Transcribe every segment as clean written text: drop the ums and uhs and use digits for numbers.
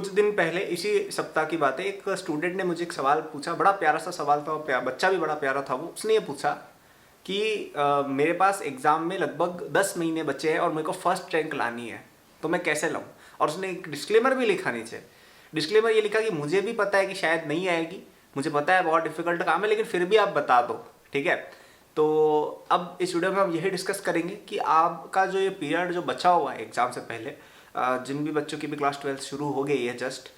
कुछ दिन पहले इसी सप्ताह की बात है, एक स्टूडेंट ने मुझे एक सवाल पूछा, बड़ा प्यारा सा सवाल था, बच्चा भी बड़ा प्यारा था। वो उसने ये पूछा कि मेरे पास एग्ज़ाम में लगभग 10 महीने बचे हैं और मेरे को फर्स्ट रैंक लानी है, तो मैं कैसे लाऊं। और उसने एक डिस्क्लेमर भी लिखा नीचे। डिस्क्लेमर ये लिखा कि मुझे भी पता है कि शायद नहीं आएगी, मुझे पता है बहुत डिफिकल्ट काम है, लेकिन फिर भी आप बता दो, ठीक है। तो अब इस वीडियो में हम यही डिस्कस करेंगे कि आपका जो ये पीरियड जो बचा हुआ है एग्ज़ाम से पहले, जिन भी बच्चों की भी क्लास 12 शुरू हो गई है जस्ट,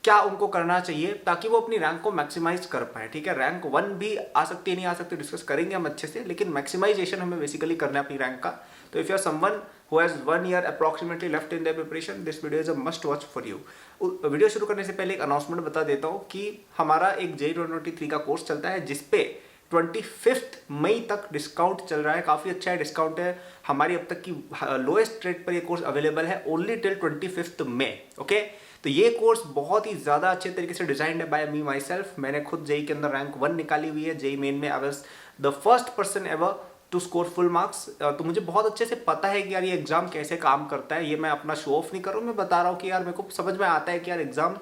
क्या उनको करना चाहिए ताकि वो अपनी रैंक को मैक्सिमाइज कर पाए, ठीक है। रैंक 1 भी आ सकती है, नहीं आ सकती, डिस्कस करेंगे हम अच्छे से, लेकिन मैक्सिमाइजेशन हमें बेसिकली करना है अपनी रैंक का। तो if you are someone who has 1 year approximately left in their preparation, this video is a must watch for you. Video शुरू करने से पहले एक अनाउंसमेंट बता देता हूँ कि हमारा एक JEE 2023 का कोर्स चलता है जिसपे 25 मई तक डिस्काउंट चल रहा है। काफ़ी अच्छा है डिस्काउंट है, हमारी अब तक की लोएस्ट रेट पर ये कोर्स अवेलेबल है ओनली टिल 25 मई, ओके। तो ये कोर्स बहुत ही ज़्यादा अच्छे तरीके से डिजाइंड है बाय मी माई सेल्फ। मैंने खुद JEE के अंदर रैंक 1 निकाली हुई है। JEE मेन में I was the first person ever to score full marks. तो मुझे बहुत अच्छे से पता है कि यार ये एग्जाम कैसे काम करता है। ये मैं अपना शो ऑफ नहीं कर रहा हूँ, मैं बता रहा हूँ कि यार मेरे को समझ में आता है कि यार एग्जाम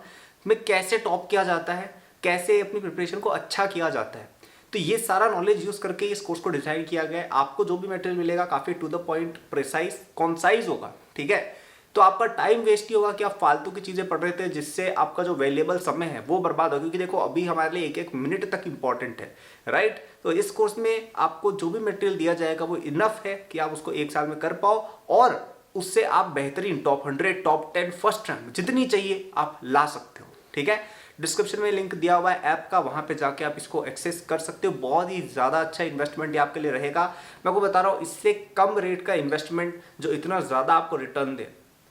में कैसे टॉप किया जाता है, कैसे अपनी प्रिपरेशन को अच्छा किया जाता है। तो ये सारा नॉलेज यूज करके इस कोर्स को डिजाइन किया गया है। आपको जो भी मटेरियल मिलेगा काफी to the point, precise, concise होगा, ठीक है। तो आपका टाइम वेस्ट ही होगा कि आप फालतू की चीजें पढ़ रहे थे, जिससे आपका जो वैल्यूएबल समय है वो बर्बाद होगा। क्योंकि देखो अभी हमारे लिए एक एक मिनट तक इंपॉर्टेंट है, राइट। तो इस कोर्स में आपको जो भी मटेरियल दिया जाएगा वो इनफ है कि आप उसको 1 साल में कर पाओ, और उससे आप बेहतरीन टॉप 100, टॉप 10, फर्स्ट रैंक जितनी चाहिए आप ला सकते हो, ठीक है। डिस्क्रिप्शन में लिंक दिया हुआ है ऐप का, वहां पे जाके आप इसको एक्सेस कर सकते हो। बहुत ही ज़्यादा अच्छा इन्वेस्टमेंट ये आपके लिए रहेगा। मैं आपको बता रहा हूँ, इससे कम रेट का इन्वेस्टमेंट जो इतना ज़्यादा आपको रिटर्न दे,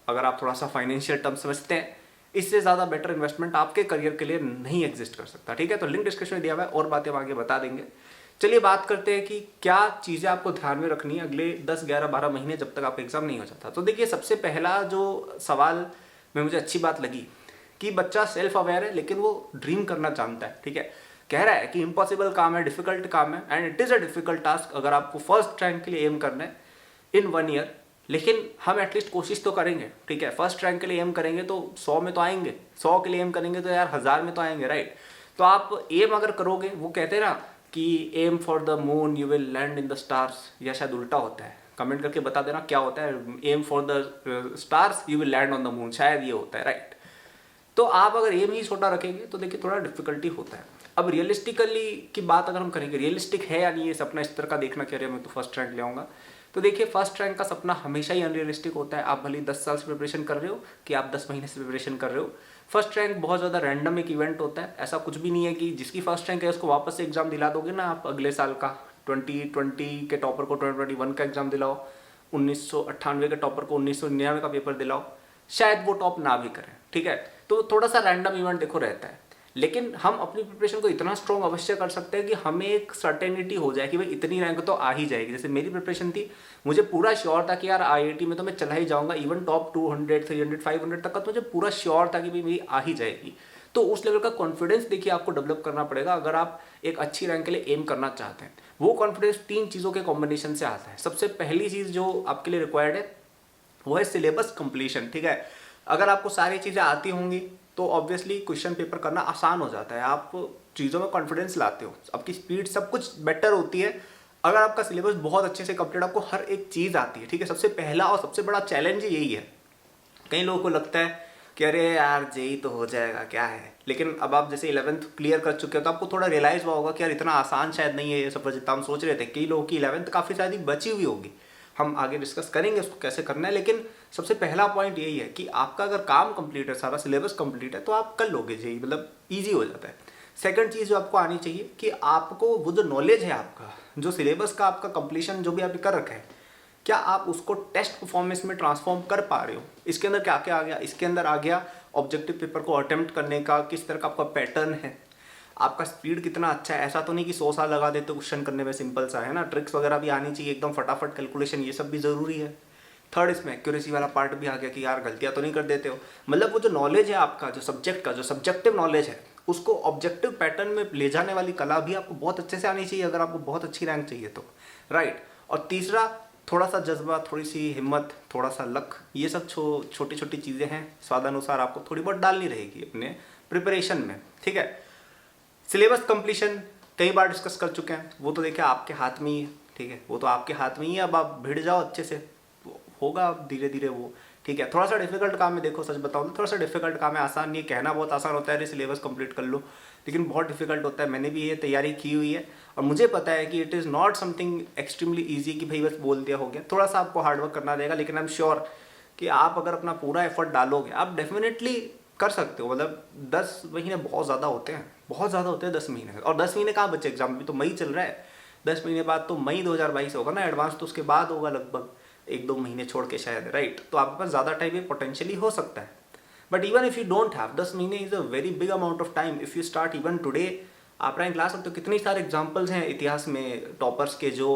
अगर आप थोड़ा सा फाइनेंशियल टर्म समझते हैं, इससे ज़्यादा बेटर इन्वेस्टमेंट आपके करियर के लिए नहीं एग्जिस्ट कर सकता, ठीक है। तो लिंक डिस्क्रिप्शन में दिया हुआ है, और बातें हम आगे बता देंगे। चलिए बात करते हैं कि क्या चीज़ें आपको ध्यान में रखनी है अगले 10, 11, 12 महीने जब तक आप एग्जाम नहीं हो जाता। तो देखिए, सबसे पहला जो सवाल में मुझे अच्छी बात लगी कि बच्चा सेल्फ अवेयर है, लेकिन वो ड्रीम करना जानता है, ठीक है। कह रहा है कि इम्पॉसिबल काम है, डिफिकल्ट काम है, and it is a difficult task अगर आपको फर्स्ट रैंक के लिए एम करना है इन 1 ईयर। लेकिन हम एटलीस्ट कोशिश तो करेंगे, ठीक है। फर्स्ट रैंक के लिए एम करेंगे तो 100 में तो आएंगे, 100 के लिए एम करेंगे तो यार 1000 में तो आएंगे, राइट। तो आप एम अगर करोगे, वो कहते हैं ना कि aim for the moon you will land in the stars, या शायद उल्टा होता है, कमेंट करके बता देना क्या होता है। Aim for the stars you will land on the moon, शायद ये होता है, राइट। तो आप अगर एम ही छोटा रखेंगे तो देखिए थोड़ा डिफिकल्टी होता है। अब रियलिस्टिकली की बात अगर हम करेंगे, रियलिस्टिक है या नहीं ये सपना इस तरह का देखना कि अरे मैं तो फर्स्ट रैंक ले आऊंगा, तो देखिए फर्स्ट रैंक का सपना हमेशा ही अनरियलिस्टिक होता है। आप भले 10 साल से प्रिपरेशन कर रहे हो कि आप 10 महीने से प्रिपरेशन कर रहे हो, फर्स्ट रैंक बहुत ज़्यादा रैंडम एक इवेंट होता है। ऐसा कुछ भी नहीं है कि जिसकी फर्स्ट रैंक है उसको वापस से एग्जाम दिला दोगे ना आप अगले साल का। 2020 के टॉपर को 2021 का एग्जाम दिलाओ, 1998 के टॉपर को 1999 का पेपर दिलाओ, शायद वो टॉप ना भी करें, ठीक है। तो थोड़ा सा रैंडम इवेंट देखो रहता है, लेकिन हम अपनी प्रिपरेशन को इतना स्ट्रॉन्ग अवश्य कर सकते हैं कि हमें एक सर्टेनिटी हो जाए कि भाई इतनी रैंक तो आ ही जाएगी। जैसे मेरी प्रिपरेशन थी, मुझे पूरा श्योर था कि यार IIT में तो मैं चला ही जाऊंगा, इवन टॉप 200, 300, 500 तक का तो मुझे पूरा श्योर था कि भाई मेरी आ ही जाएगी। तो उस लेवल का कॉन्फिडेंस देखिए आपको डेवलप करना पड़ेगा अगर आप एक अच्छी रैंक के लिए एम करना चाहते हैं। वो कॉन्फिडेंस 3 चीज़ों के कॉम्बिनेशन से आता है। सबसे पहली चीज़ जो आपके लिए रिक्वायर्ड है वो है सिलेबस कंप्लीशन, ठीक है। अगर आपको सारी चीज़ें आती होंगी तो ऑब्वियसली क्वेश्चन पेपर करना आसान हो जाता है, आप चीज़ों में कॉन्फिडेंस लाते हो, आपकी स्पीड सब कुछ बेटर होती है अगर आपका सिलेबस बहुत अच्छे से कंप्लीट, आपको हर एक चीज़ आती है, ठीक है। सबसे पहला और सबसे बड़ा चैलेंज यही है। कई लोगों को लगता है कि अरे यार JEE तो हो जाएगा, क्या है। लेकिन अब आप जैसे 11th क्लियर कर चुके हो तो आपको थोड़ा रियलाइज हुआ होगा कि यार इतना आसान शायद नहीं है ये सफर जितना हम सोच रहे थे। कई लोगों की 11th काफ़ी शायद बची हुई होगी, हम आगे डिस्कस करेंगे उसको कैसे करना है। लेकिन सबसे पहला पॉइंट यही है कि आपका अगर काम कंप्लीट है, सारा सिलेबस कंप्लीट है, तो आप कर लोगे JEE, मतलब ईजी हो जाता है। सेकंड चीज़ जो आपको आनी चाहिए कि आपको वो जो नॉलेज है आपका, जो सिलेबस का आपका कंप्लीशन जो भी आपने कर रखा है, क्या आप उसको टेस्ट परफॉर्मेंस में ट्रांसफॉर्म कर पा रहे हो। इसके अंदर क्या क्या आ गया, इसके अंदर आ गया ऑब्जेक्टिव पेपर को अटेम्प्ट करने का किस तरह का आपका पैटर्न है, आपका स्पीड कितना अच्छा है। ऐसा तो नहीं कि 100 साल लगा देते हो क्वेश्चन करने में, सिंपल सा है ना। ट्रिक्स वगैरह भी आनी चाहिए एकदम फटाफट, कैलकुलेशन ये सब भी ज़रूरी है। थर्ड, इसमें एक्यूरेसी वाला पार्ट भी आ गया कि यार गलतियाँ तो नहीं कर देते हो। मतलब वो जो नॉलेज है आपका, जो सब्जेक्ट का जो सब्जेक्टिव नॉलेज है, उसको ऑब्जेक्टिव पैटर्न में ले जाने वाली कला भी आपको बहुत अच्छे से आनी चाहिए अगर आपको बहुत अच्छी रैंक चाहिए तो, राइट। और तीसरा, थोड़ा सा जज्बा, थोड़ी सी हिम्मत, थोड़ा सा लक, ये सब छोटी छोटी चीज़ें हैं, स्वादानुसार आपको थोड़ी बहुत डालनी रहेगी अपने प्रिपरेशन में, ठीक है। सिलेबस कंप्लीशन कई बार डिस्कस कर चुके हैं, वो तो देखिए आपके हाथ में ही है, ठीक है, वो तो आपके हाथ में ही है। अब आप भिड़ जाओ अच्छे से, होगा धीरे धीरे वो, ठीक है। थोड़ा सा डिफिकल्ट काम है, देखो सच बताऊँ तो थोड़ा सा डिफिकल्ट काम है, आसान नहीं है। कहना बहुत आसान होता है अरे सिलेबस कंप्लीट कर लो, लेकिन बहुत डिफिकल्ट होता है। मैंने भी ये तैयारी की हुई है और मुझे पता है कि it is not something extremely easy कि भाई बस बोल दिया हो गया। थोड़ा सा आपको हार्डवर्क करना रहेगा, लेकिन आई एम श्योर कि आप अगर अपना पूरा एफर्ट डालोगे आप डेफिनेटली कर सकते हो। मतलब 10 महीने बहुत ज़्यादा होते हैं, बहुत ज़्यादा होते हैं 10 महीने। और 10 महीने कहाँ बचे, एग्जाम भी तो मई चल रहा है, 10 महीने बाद तो मई 2022 होगा ना एडवांस, तो उसके बाद होगा लगभग 1-2 महीने छोड़ के शायद, राइट। तो आपके पास ज़्यादा टाइम पोटेंशियली हो सकता है। But even if you don't have 10 महीने is a very big amount of time if you start even today. आप रैंक ला सकते हो। कितनी सारे एग्जाम्पल्स हैं इतिहास में टॉपर्स के जो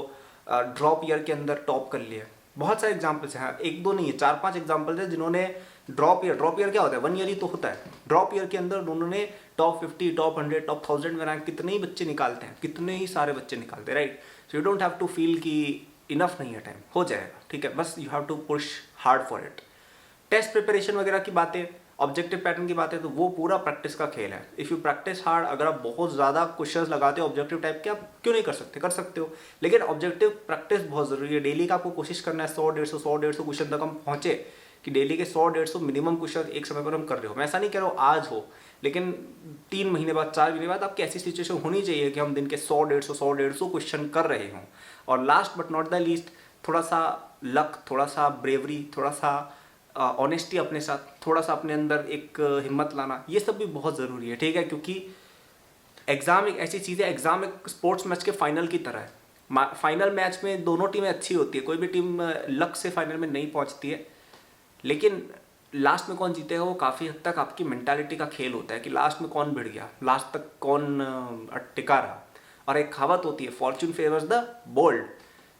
ड्रॉप ईयर के अंदर टॉप कर लिए, बहुत सारे एग्जाम्पल्स हैं, 1-2 नहीं है, 4-5 एग्जाम्पल्स हैं जिन्होंने ड्रॉप ईयर क्या होता है, 1 ईयर ही तो होता है। ड्रॉप ईयर के अंदर उन्होंने टॉप 50, टॉप 100, टॉप 1000 में रैंक कितने ही बच्चे निकालते हैं, कितने ही सारे बच्चे निकालते हैं, right. So you don't have to feel कि इनफ नहीं है टाइम, हो जाएगा, ठीक है। बस you have to push hard for it. Test preparation वगैरह की बातें, ऑब्जेक्टिव पैटर्न की बातें, तो वो पूरा प्रैक्टिस का खेल है। इफ़ यू प्रैक्टिस हार्ड, अगर आप बहुत ज़्यादा क्वेश्चंस लगाते हो ऑब्जेक्टिव टाइप के, आप क्यों नहीं कर सकते, कर सकते हो। लेकिन ऑब्जेक्टिव प्रैक्टिस बहुत ज़रूरी है। डेली का आपको कोशिश करना है 100-150 क्वेश्चन तक हम पहुँचे, कि डेली के 100-150 मिनिमम क्वेश्चन एक समय पर हम कर रहे हो। मैं ऐसा नहीं कह रहा हूँ आज हो, लेकिन 3 महीने बाद, 4 महीने बाद आपकी ऐसी सिचुएशन होनी चाहिए कि हम दिन के 100-150 क्वेश्चन कर रहे हों। और last but not the least, थोड़ा सा लक, थोड़ा सा ब्रेवरी, थोड़ा सा ऑनेस्टी अपने साथ, थोड़ा सा अपने अंदर एक हिम्मत लाना, ये सब भी बहुत ज़रूरी है, ठीक है। क्योंकि एग्ज़ाम एक ऐसी चीज़ है, एग्ज़ाम एक स्पोर्ट्स मैच के फाइनल की तरह है। फाइनल मैच में दोनों टीमें अच्छी होती है, कोई भी टीम लक से फाइनल में नहीं पहुंचती है, लेकिन लास्ट में कौन जीतेगा वो काफ़ी हद तक आपकी मेंटालिटी का खेल होता है कि लास्ट में कौन भिड़ गया, लास्ट तक कौन टिका रहा। और एक कहावत होती है, फॉर्च्यून फेवर्स द बोल्ड।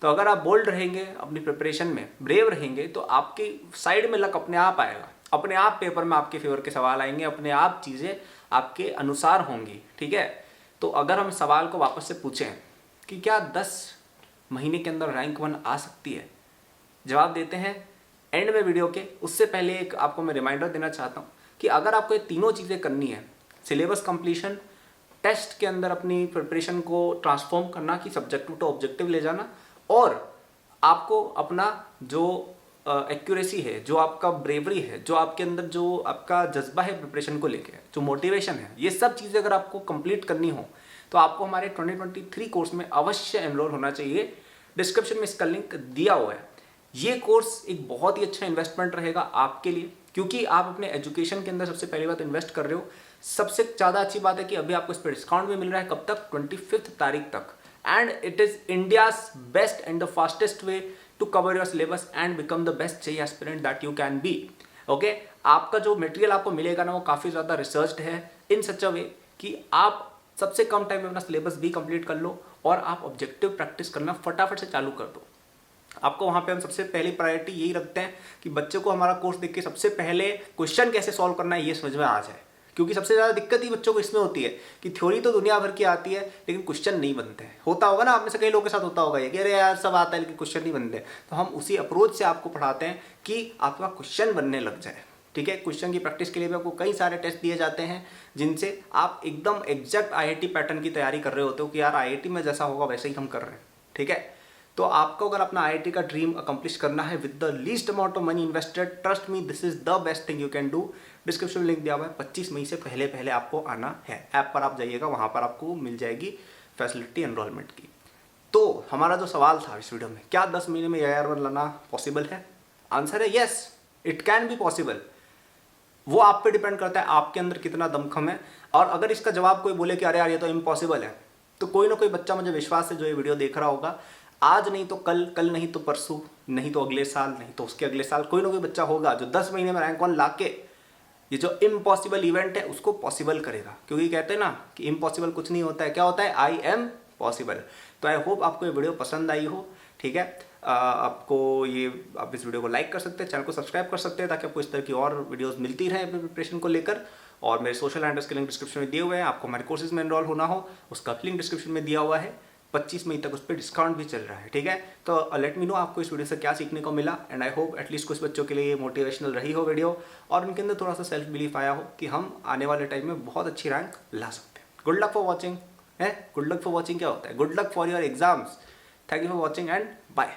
तो अगर आप बोल्ड रहेंगे अपनी प्रिपरेशन में, ब्रेव रहेंगे, तो आपकी साइड में लक अपने आप आएगा, अपने आप पेपर में आपके फेवर के सवाल आएंगे, अपने आप चीज़ें आपके अनुसार होंगी, ठीक है। तो अगर हम सवाल को वापस से पूछें कि क्या 10 महीने के अंदर रैंक 1 आ सकती है, जवाब देते हैं एंड में वीडियो के। उससे पहले एक आपको मैं रिमाइंडर देना चाहता हूँ कि अगर आपको ये तीनों चीज़ें करनी है, सिलेबस कंप्लीशन, टेस्ट के अंदर अपनी प्रिपरेशन को ट्रांसफॉर्म करना कि सब्जेक्टिव टू ऑब्जेक्टिव ले जाना, और आपको अपना जो एक्यूरेसी है, जो आपका ब्रेवरी है, जो आपके अंदर जो आपका जज्बा है प्रिपरेशन को लेके, जो मोटिवेशन है, ये सब चीज़ें अगर आपको कंप्लीट करनी हो तो आपको हमारे 2023 कोर्स में अवश्य एनरोल होना चाहिए। डिस्क्रिप्शन में इसका लिंक दिया हुआ है। ये कोर्स एक बहुत ही अच्छा इन्वेस्टमेंट रहेगा आपके लिए, क्योंकि आप अपने एजुकेशन के अंदर सबसे पहली बात इन्वेस्ट कर रहे हो। सबसे ज़्यादा अच्छी बात है कि अभी आपको इस पर डिस्काउंट भी मिल रहा है, कब तक, 25 तारीख तक। And it is India's best and the fastest way to cover your syllabus and become the best JEE aspirant that you can be. Okay? आपका जो मटेरियल आपको मिलेगा ना, वो काफ़ी ज़्यादा रिसर्च्ड है इन सच अ वे कि आप सबसे कम टाइम में अपना सिलेबस भी कंप्लीट कर लो और आप ऑब्जेक्टिव प्रैक्टिस करना फटाफट से चालू कर दो। आपको वहाँ पे हम सबसे पहली प्रायोरिटी यही रखते हैं कि बच्चे को हमारा कोर्स देख के सबसे पहले क्वेश्चन कैसे सॉल्व करना है ये समझ में आ जाए। क्योंकि सबसे ज़्यादा दिक्कत ही बच्चों को इसमें होती है कि थ्योरी तो दुनिया भर की आती है लेकिन क्वेश्चन नहीं बनते हैं। होता होगा ना आप में से कई लोगों के साथ होता होगा ये कि अरे यार सब आता है लेकिन क्वेश्चन नहीं बनते। तो हम उसी अप्रोच से आपको पढ़ाते हैं कि आपका क्वेश्चन बनने लग जाए, ठीक है। क्वेश्चन की प्रैक्टिस के लिए भी आपको कई सारे टेस्ट दिए जाते हैं जिनसे आप एकदम एग्जैक्ट IIT पैटर्न की तैयारी कर रहे होते हो कि यार IIT में जैसा होगा वैसे ही हम कर रहे हैं, ठीक है। तो आपको अगर अपना IIT का ड्रीम अकम्प्लिश करना है with the least amount of money invested, trust me this is the best thing you can do. Description में लिंक दिया हुआ है, 25 मई से पहले आपको आना है। ऐप पर आप जाइएगा, वहाँ पर आपको मिल जाएगी फैसिलिटी एनरोलमेंट की। तो हमारा जो सवाल था इस वीडियो में, क्या 10 महीने में AIR1 लाना पॉसिबल है? आंसर है yes, it can be possible. वो आप पे डिपेंड करता है आपके अंदर कितना दमखम है। और अगर इसका जवाब कोई बोले कि अरे यार ये तो इम्पॉसिबल है, तो कोई ना कोई बच्चा, मुझे विश्वास है, जो ये वीडियो देख रहा होगा, आज नहीं तो कल, कल नहीं तो परसों, नहीं तो अगले साल, नहीं तो उसके अगले साल, कोई ना कोई बच्चा होगा जो 10 महीने में रैंक 1 लाके ये जो इम्पॉसिबल इवेंट है उसको पॉसिबल करेगा। क्योंकि कहते हैं ना कि इम्पॉसिबल कुछ नहीं होता है, क्या होता है, आई एम पॉसिबल। तो आई होप आपको ये वीडियो पसंद आई हो, ठीक है। आपको ये, आप इस वीडियो को लाइक कर सकते हैं, चैनल को सब्सक्राइब कर सकते हैं ताकि आपको इस तरह की और वीडियोस मिलती रहे अपने प्रिपरेशन को लेकर। और मेरे सोशल हैंडल्स के लिंक डिस्क्रिप्शन में दिए हुए हैं। आपको हमारे कोर्सेज में एनरोल होना हो उसका लिंक डिस्क्रिप्शन में दिया हुआ है। 25 मई तक उस पर डिस्काउंट भी चल रहा है, ठीक है। तो लेट मी नो आपको इस वीडियो से क्या सीखने को मिला, एंड आई होप एटलीस्ट कुछ बच्चों के लिए ये मोटिवेशनल रही हो वीडियो, और उनके अंदर थोड़ा सा सेल्फ बिलीफ आया हो कि हम आने वाले टाइम में बहुत अच्छी रैंक ला सकते हैं। गुड लक फॉर वॉचिंग है, गुड लक फॉर वॉचिंग क्या होता है, good luck for your exams. Thank you for watching and bye.